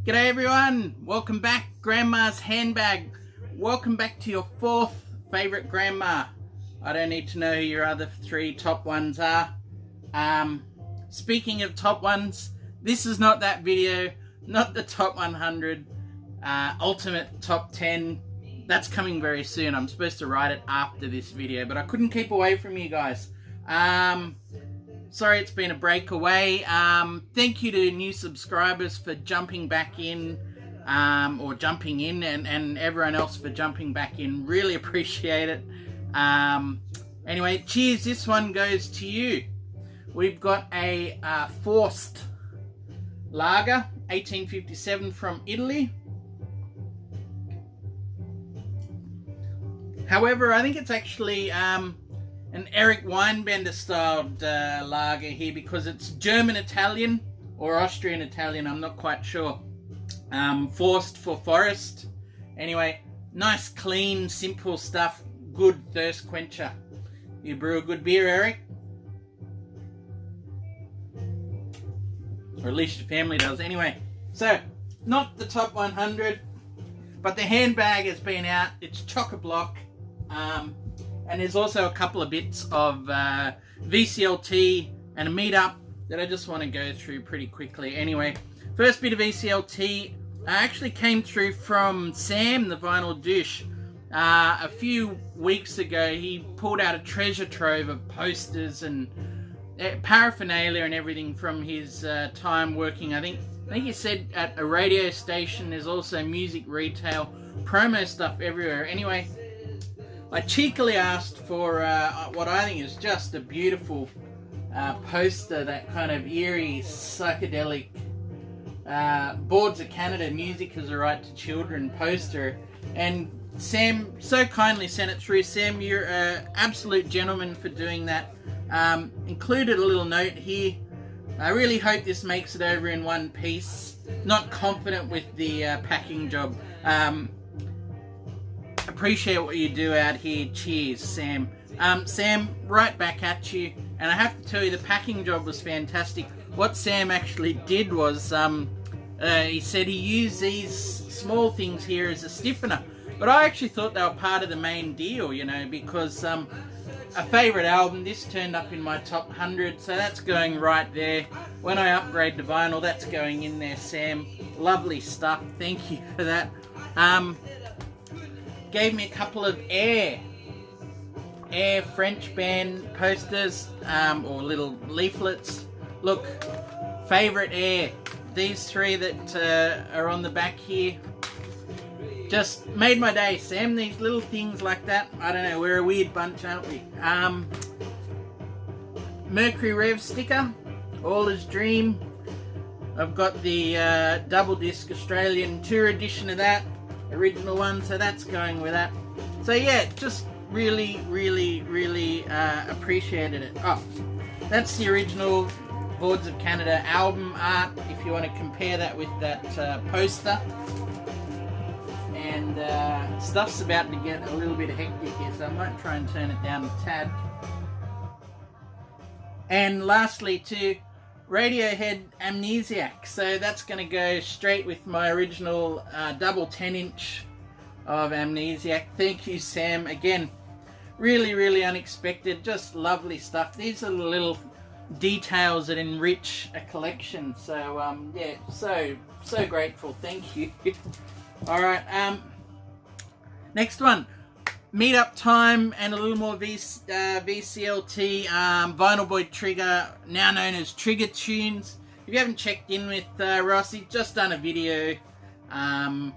G'day everyone, welcome back. Grandma's Handbag. Welcome back to your fourth favourite grandma. I don't need to know who your other three top ones are. Speaking of top ones, this is not that video, not the top 100, ultimate top 10. That's coming very soon. I'm supposed to write it after this video, but I couldn't keep away from you guys. Sorry it's been a break away. Thank you to new subscribers for jumping back in, or jumping in, and everyone else for jumping back in. Really appreciate it. Anyway, cheers. This one goes to you. We've got a Forced Lager, 1857 from Italy. However, I think it's actually an Eric Weinbender styled lager here, because it's German Italian or Austrian Italian, I'm not quite sure. Forced for forest. Anyway, nice, clean, simple stuff. Good thirst quencher. You brew a good beer, Eric? Or at least your family does. Anyway, so not the top 100, but the Handbag has been out. It's chock-a-block. And there's also a couple of bits of VCLT and a meetup that I just want to go through pretty quickly. Anyway, first bit of VCLT actually came through from Sam, the Vinyl Douche. A few weeks ago, he pulled out a treasure trove of posters and paraphernalia and everything from his time working, I think he said, at a radio station. There's also music retail, promo stuff everywhere. Anyway, I cheekily asked for what I think is just a beautiful poster, that kind of eerie, psychedelic Boards of Canada, Music Has a Right to Children poster. And Sam so kindly sent it through. Sam, you're an absolute gentleman for doing that. Included a little note here. I really hope this makes it over in one piece. Not confident with the packing job. Appreciate what you do out here. Cheers, Sam. Sam, right back at you. And I have to tell you, the packing job was fantastic. What Sam actually did was, he said he used these small things here as a stiffener. But I actually thought they were part of the main deal, you know, because a favourite album, this turned up in my top 100, so that's going right there. When I upgrade to vinyl, that's going in there, Sam. Lovely stuff. Thank you for that. Gave me a couple of Air French band posters, or little leaflets. Look, favourite Air. These three that are on the back here just made my day, Sam. These little things like that. I don't know, we're a weird bunch, aren't we? Mercury Rev sticker, All Is Dream. I've got the double disc Australian tour edition of that, original one, so that's going with that. So yeah, just really appreciated it. Oh, that's the original Boards of Canada album art, if you want to compare that with that poster. And stuff's about to get a little bit hectic here, so I might try and turn it down a tad. And lastly, to Radiohead Amnesiac. So that's going to go straight with my original double 10-inch of Amnesiac. Thank you, Sam. Again, really unexpected, just lovely stuff. These are the little details that enrich a collection. So yeah, so grateful. Thank you. All right, next one. Meetup time and a little more VCLT. Vinyl Boy Trigger, now known as Trigger Tunes. If you haven't checked in with Ross, he's just done a video. Yeah,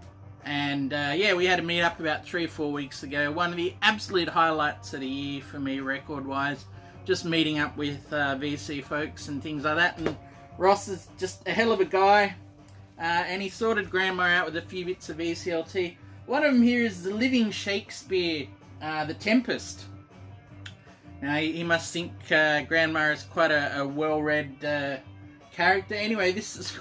we had a meetup about 3 or 4 weeks ago. One of the absolute highlights of the year for me, record-wise. Just meeting up with VC folks and things like that. And Ross is just a hell of a guy. And he sorted Grandma out with a few bits of VCLT. One of them here is the Living Shakespeare, The Tempest. Now, he must think Grandma is quite a well-read character. Anyway, this is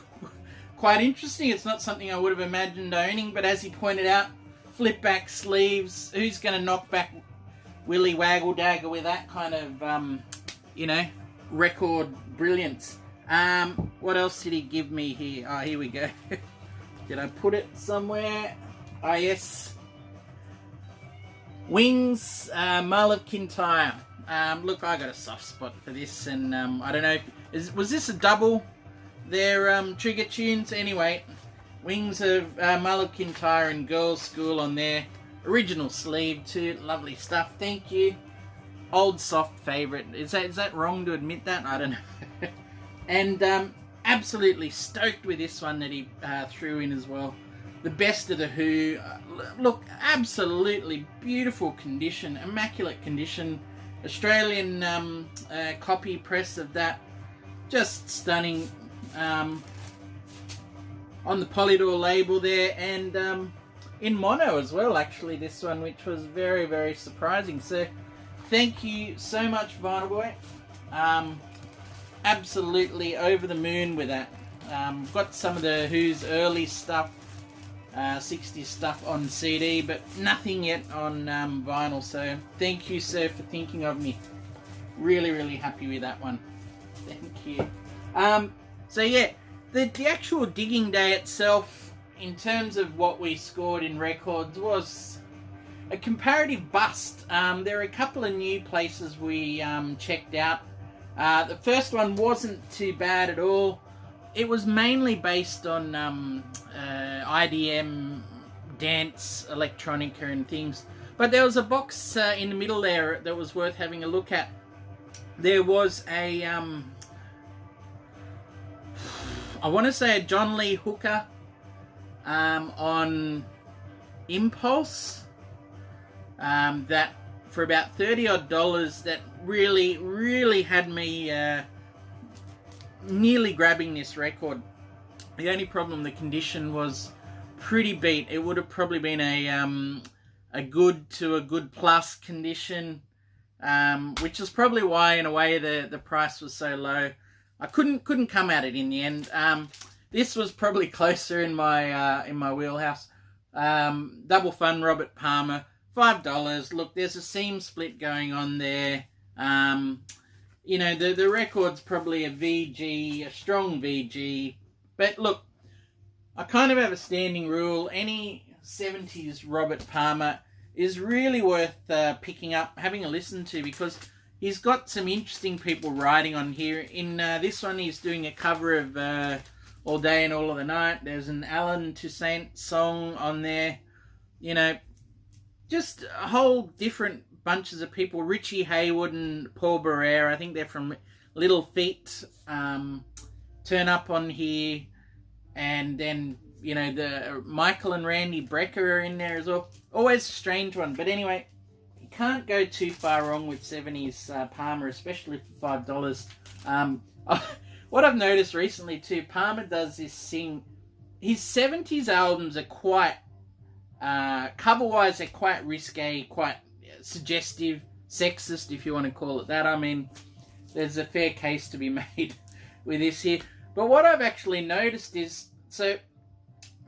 quite interesting. It's not something I would have imagined owning, but as he pointed out, flip-back sleeves. Who's going to knock back Willy Waggle Dagger with that kind of, you know, record brilliance? What else did he give me here? Oh, here we go. Did I put it somewhere? Ah, yes. Wings, Mull of Kintyre. Look, I got a soft spot for this, and I don't know, was this a double? Their trigger tunes? Anyway, Wings of Mull of Kintyre and Girls' School on their original sleeve too. Lovely stuff, thank you. Old soft favourite. Is that wrong to admit that? I don't know. And absolutely stoked with this one that he threw in as well. The Best of the Who. Look, absolutely beautiful condition, immaculate condition. Australian copy press of that, just stunning. On the Polydor label there, and in mono as well, actually, this one, which was very, very surprising. So thank you so much, Vinyl Boy. Absolutely over the moon with that. Got some of the Who's early stuff, 60s stuff on CD, but nothing yet on vinyl. So thank you, sir, for thinking of me. Really, really happy with that one. Thank you. So yeah, the actual digging day itself, in terms of what we scored in records, was a comparative bust. There are a couple of new places we checked out. The first one wasn't too bad at all. It was mainly based on IDM, dance, electronica and things. But there was a box in the middle there that was worth having a look at. There was a, I want to say a John Lee Hooker on Impulse, that for about $30 odd, that really had me nearly grabbing this record. The only problem, the condition was pretty beat. It would have probably been a good to a good plus condition, which is probably why, in a way, the price was so low. I couldn't come at it in the end. This was probably closer in my wheelhouse. Double Fun, Robert Palmer, $5. Look, there's a seam split going on there. You know, the record's probably a VG, a strong VG. But look, I kind of have a standing rule. Any 70s Robert Palmer is really worth picking up, having a listen to, because he's got some interesting people writing on here. In this one, he's doing a cover of All Day and All of the Night. There's an Alan Toussaint song on there. You know, just a whole different bunches of people. Richie Haywood and Paul Barrera, I think they're from Little Feat, turn up on here. And then, you know, the Michael and Randy Brecker are in there as well. Always a strange one. But anyway, you can't go too far wrong with 70s Palmer, especially for $5. What I've noticed recently too, Palmer does this thing. His 70s albums are quite, cover-wise, they're quite risque, quite suggestive, sexist, if you want to call it that. I mean, there's a fair case to be made with this here. But what I've actually noticed is, so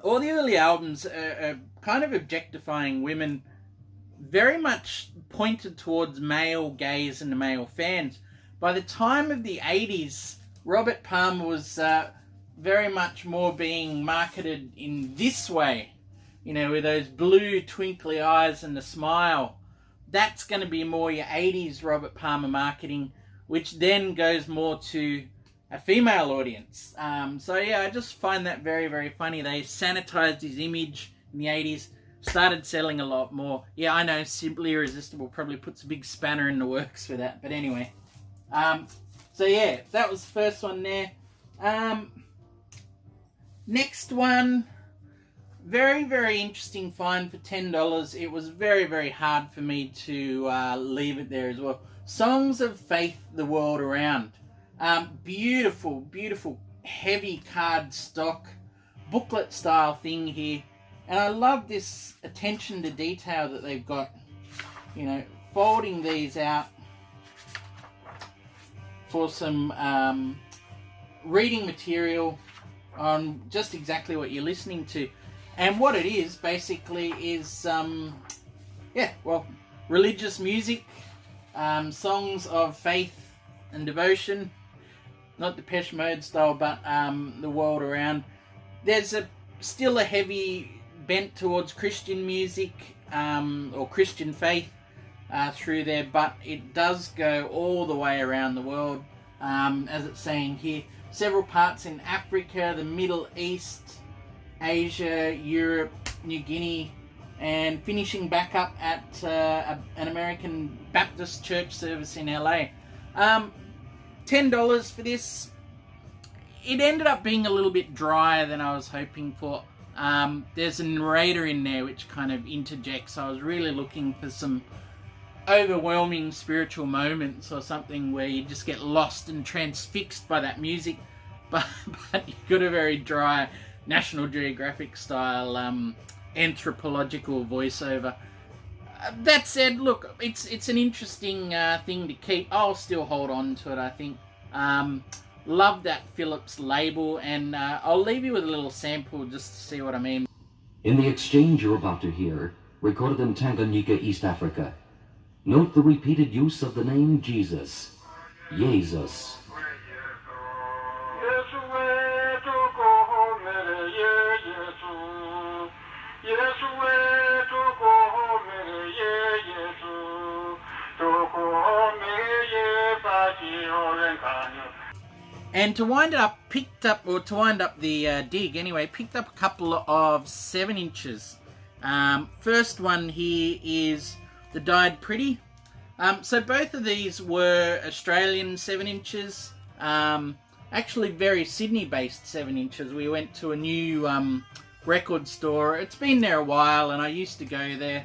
all the early albums are kind of objectifying women, very much pointed towards male gaze and male fans. By the time of the 80s, Robert Palmer was very much more being marketed in this way, you know, with those blue twinkly eyes and the smile. That's going to be more your 80s Robert Palmer marketing, which then goes more to a female audience. So yeah, I just find that very, very funny. They sanitized his image in the 80s, started selling a lot more. Yeah, I know, Simply Irresistible probably puts a big spanner in the works for that. But anyway, so yeah, that was the first one there. Next one, very, very interesting find for $10. It was very, very hard for me to leave it there as well. Songs of Faith, The World Around. Beautiful, beautiful, heavy card stock, booklet style thing here. And I love this attention to detail that they've got, you know, folding these out for some reading material on just exactly what you're listening to. And what it is, basically, is, yeah, well, religious music, songs of faith and devotion. Not Depeche Mode style, but the world around. There's a still a heavy bent towards Christian music or Christian faith through there, but it does go all the way around the world, as it's saying here. Several parts in Africa, the Middle East, Asia, Europe, New Guinea, and finishing back up at an American Baptist church service in LA. $10 for this. It ended up being a little bit drier than I was hoping for. There's a narrator in there which kind of interjects. I was really looking for some overwhelming spiritual moments or something where you just get lost and transfixed by that music, but you got a very dry National Geographic style anthropological voiceover. That said, look, it's an interesting thing to keep. I'll still hold on to it, I think. Love that Philips label, and I'll leave you with a little sample just to see what I mean. In the exchange you're about to hear, recorded in Tanganyika, East Africa, note the repeated use of the name Jesus. Jesus. And to wind up, the dig anyway, picked up a couple of 7 inches. First one here is the Died Pretty. So both of these were Australian 7 inches. Actually very Sydney based 7 inches. We went to a new record store. It's been there a while and I used to go there.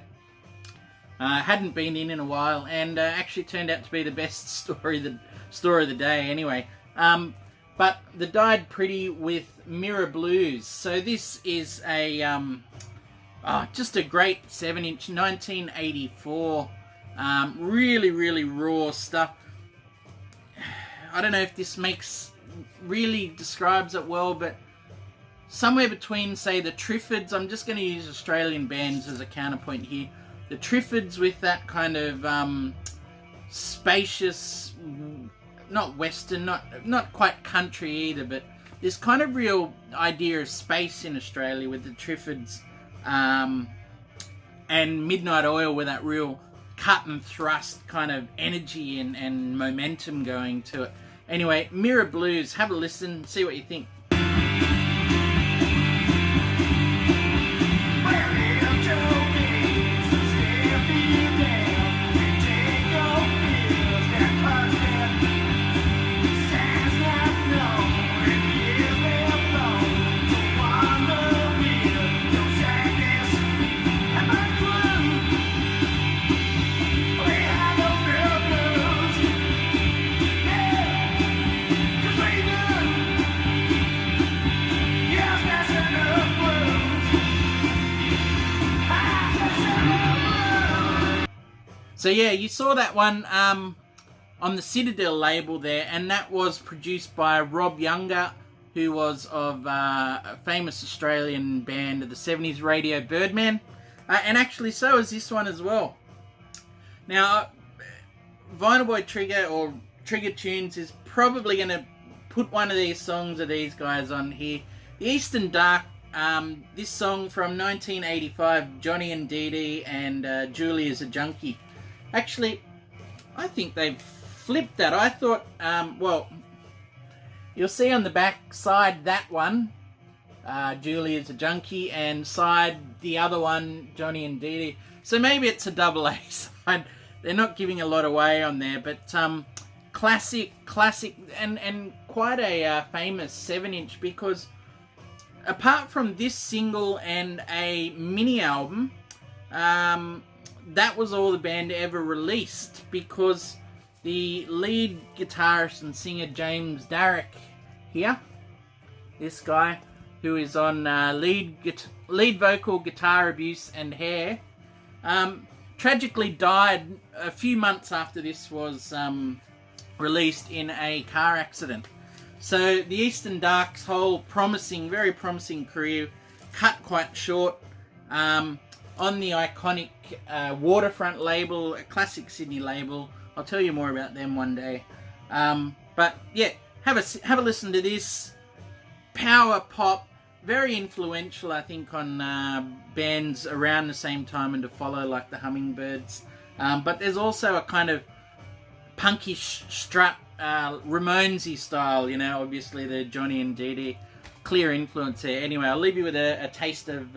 Hadn't been in a while, and actually turned out to be the best store of the day anyway. But the Died Pretty with Mirror Blues. So this is a just a great 7 inch, 1984. Really, really raw stuff. I don't know if this really describes it well, but somewhere between, say, the Triffids. I'm just going to use Australian bands as a counterpoint here. The Triffids with that kind of spacious, not western, not quite country either, but this kind of real idea of space in Australia with the Triffids, and Midnight Oil with that real cut and thrust kind of energy and momentum going to it. Anyway, Mirror Blues, have a listen, see what you think. So yeah, you saw that one on the Citadel label there, and that was produced by Rob Younger, who was of a famous Australian band of the 70s, Radio Birdman, and actually so is this one as well. Now, Vinyl Boy Trigger, or Trigger Tunes, is probably going to put one of these songs of these guys on here. The Eastern Dark, this song from 1985, Johnny and Dee Dee and Julie is a Junkie. Actually, I think they've flipped that. I thought, well, you'll see on the back side that one, Julie is a Junkie, and side the other one, Johnny and Dee Dee. So maybe it's a double A side. They're not giving a lot away on there, but classic, and quite a famous 7 inch, because apart from this single and a mini album, that was all the band ever released, because the lead guitarist and singer James Darrick here, this guy who is on lead vocal, Guitar Abuse and Hair, tragically died a few months after this was released in a car accident. So the Eastern Dark's whole very promising career cut quite short. On the iconic Waterfront label, a classic Sydney label. I'll tell you more about them one day. But yeah, have a listen to this. Power pop, very influential, I think, on bands around the same time and to follow, like the Hummingbirds. But there's also a kind of punkish strut, Ramonesy style, you know, obviously the Johnny and Dee Dee. Clear influence there. Anyway, I'll leave you with a taste of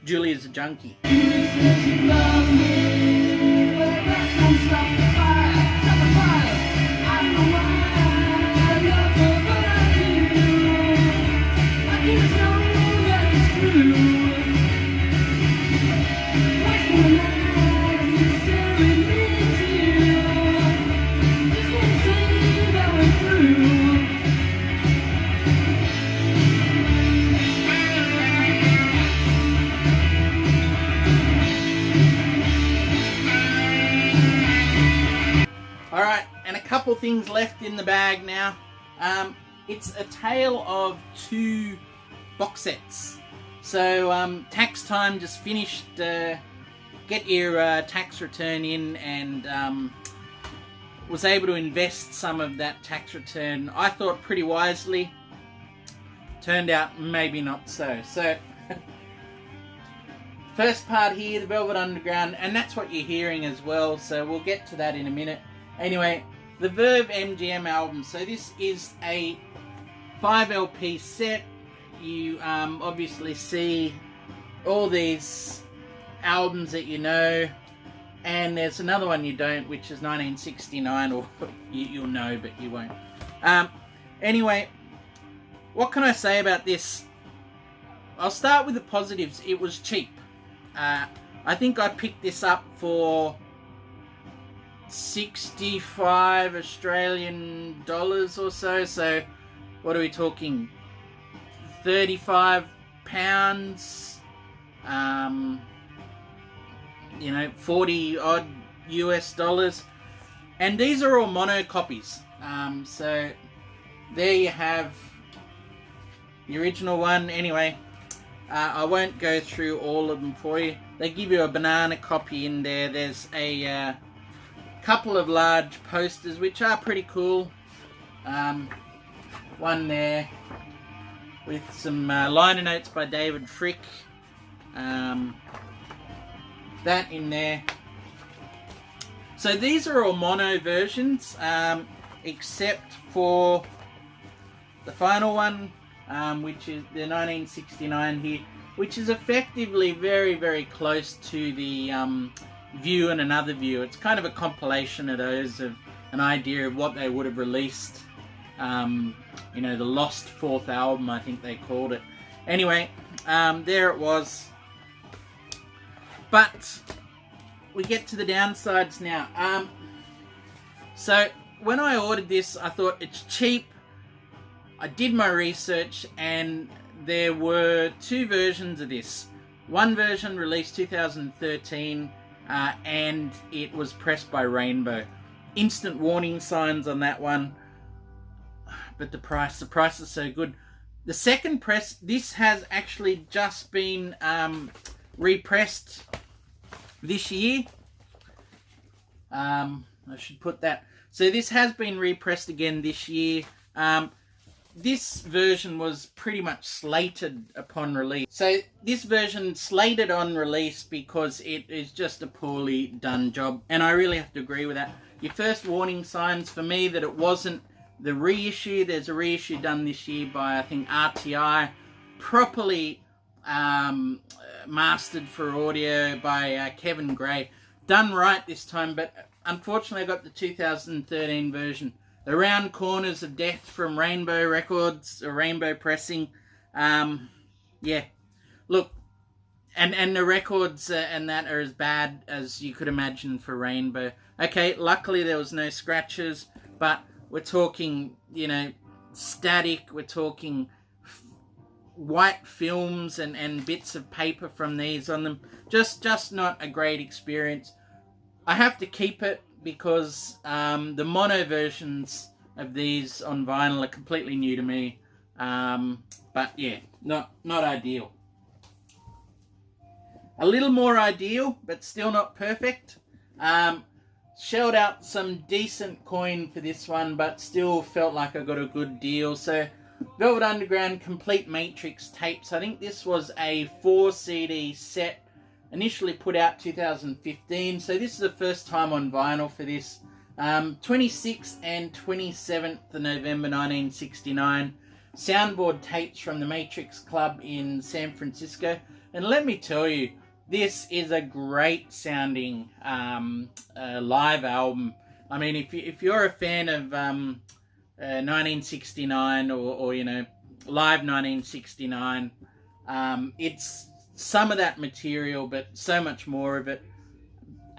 Julia's a Junkie. Alright, and a couple things left in the bag now. It's a tale of 2 box sets. So, tax time just finished. Get your tax return in, and was able to invest some of that tax return, I thought, pretty wisely. Turned out maybe not so. So, first part here, the Velvet Underground, and that's what you're hearing as well, so we'll get to that in a minute. Anyway, the Verve MGM album. So this is a 5 LP set. You obviously see all these albums that you know, and there's another one you don't, which is 1969, or you'll know, but you won't. Anyway, what can I say about this? I'll start with the positives. It was cheap. I think I picked this up for 65 Australian dollars or so. So what are we talking? 35 pounds. You know, 40 odd US dollars. And these are all mono copies. So there you have the original one. Anyway, I won't go through all of them for you. They give you a banana copy in there. There's a couple of large posters which are pretty cool. One there with some liner notes by David Frick. That in there. So these are all mono versions, except for the final one, which is the 1969 here, which is effectively very, very close to the View and Another View. It's kind of a compilation of those, of an idea of what they would have released. You know, the Lost Fourth Album, I think they called it. Anyway, there it was. But we get to the downsides now. So when I ordered this, I thought it's cheap. I did my research, and there were 2 versions of this. One version released 2013, and it was pressed by Rainbow. Instant warning signs on that one, but the price is so good. The second press, this has actually just been repressed this year. I should put that. So this has been repressed again this year. This version was pretty much slated upon release. So this version slated on release because it is just a poorly done job. And I really have to agree with that. Your first warning signs for me that it wasn't the reissue. There's a reissue done this year by, I think, RTI. Properly mastered for audio by Kevin Gray. Done right this time, but unfortunately I got the 2013 version. The Round Corners of Death from Rainbow Records, or Rainbow Pressing. Yeah, look, and the records and that are as bad as you could imagine for Rainbow. Okay, luckily there was no scratches, but we're talking, you know, static, we're talking white films and bits of paper from these on them. Just not a great experience. I have to keep it because the mono versions of these on vinyl are completely new to me. But yeah, not ideal. A little more ideal, but still not perfect. Shelled out some decent coin for this one, but still felt like I got a good deal. So Velvet Underground Complete Matrix tapes. I think this was a 4 CD set, initially put out 2015. So this is the first time on vinyl for this. 26th and 27th of November 1969. Soundboard tapes from the Matrix Club in San Francisco. And let me tell you, this is a great sounding live album. I mean, if you're a fan of 1969 or you know, live 1969, it's some of that material, but so much more of it.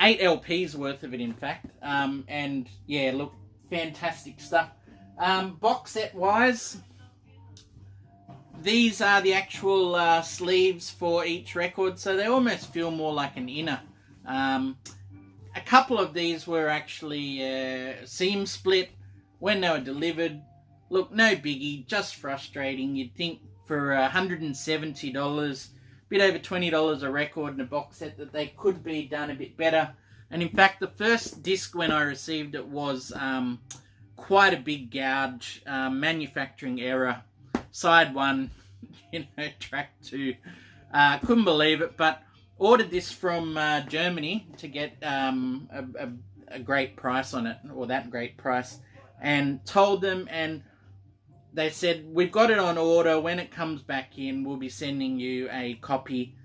8 LPs worth of it, in fact. And yeah, look, fantastic stuff. Box set wise, these are the actual sleeves for each record, so they almost feel more like an inner. A couple of these were actually seam split when they were delivered. Look, no biggie, just frustrating. You'd think for $170, bit over $20 a record and a box set, that they could be done a bit better. And in fact, the first disc when I received it was quite a big gouge, manufacturing error, side 1, you know, track 2. Couldn't believe it, but ordered this from Germany to get a great price on it, or that great price, and told them, and they said, we've got it on order. When it comes back in, we'll be sending you a copy,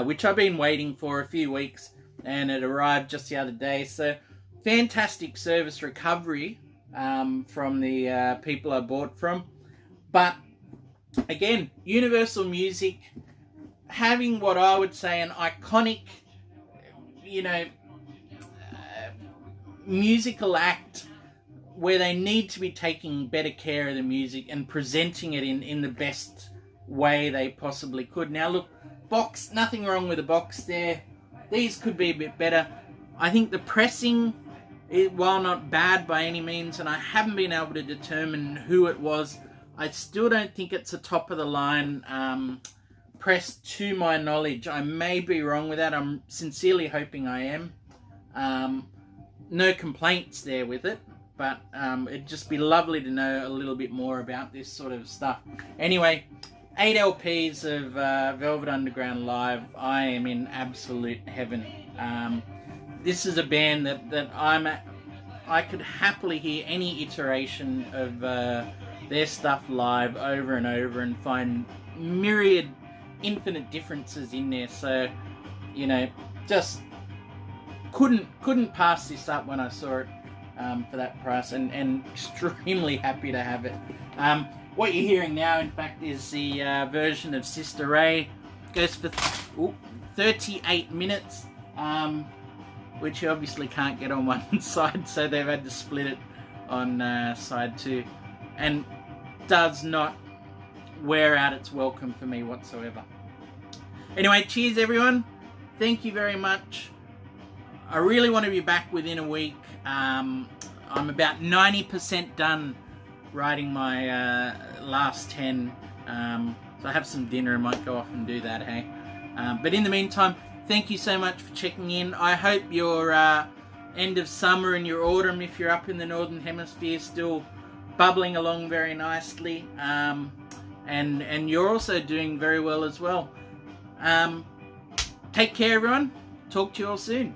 which I've been waiting for a few weeks, and it arrived just the other day. So fantastic service recovery from the people I bought from. But again, Universal Music having what I would say an iconic, you know, musical act, where they need to be taking better care of the music and presenting it in the best way they possibly could. Now look, box, nothing wrong with the box there. These could be a bit better. I think the pressing, while not bad by any means, and I haven't been able to determine who it was, I still don't think it's a top of the line press to my knowledge. I may be wrong with that. I'm sincerely hoping I am. No complaints there with it. But it'd just be lovely to know a little bit more about this sort of stuff. Anyway, 8 LPs of Velvet Underground live. I am in absolute heaven. This is a band that I could happily hear any iteration of their stuff live over and over and find myriad, infinite differences in there. So, you know, just couldn't pass this up when I saw it. For that price, and extremely happy to have it. What you're hearing now, in fact, is the version of Sister Ray. Goes for 38 minutes, which you obviously can't get on one side, so they've had to split it on side 2, and does not wear out its welcome for me whatsoever. Anyway, cheers everyone. Thank you very much. I really want to be back within a week. I'm about 90% done writing my last 10. So I have some dinner and might go off and do that, hey? But in the meantime, thank you so much for checking in. I hope your end of summer and your autumn, if you're up in the Northern Hemisphere, still bubbling along very nicely. And you're also doing very well as well. Take care, everyone. Talk to you all soon.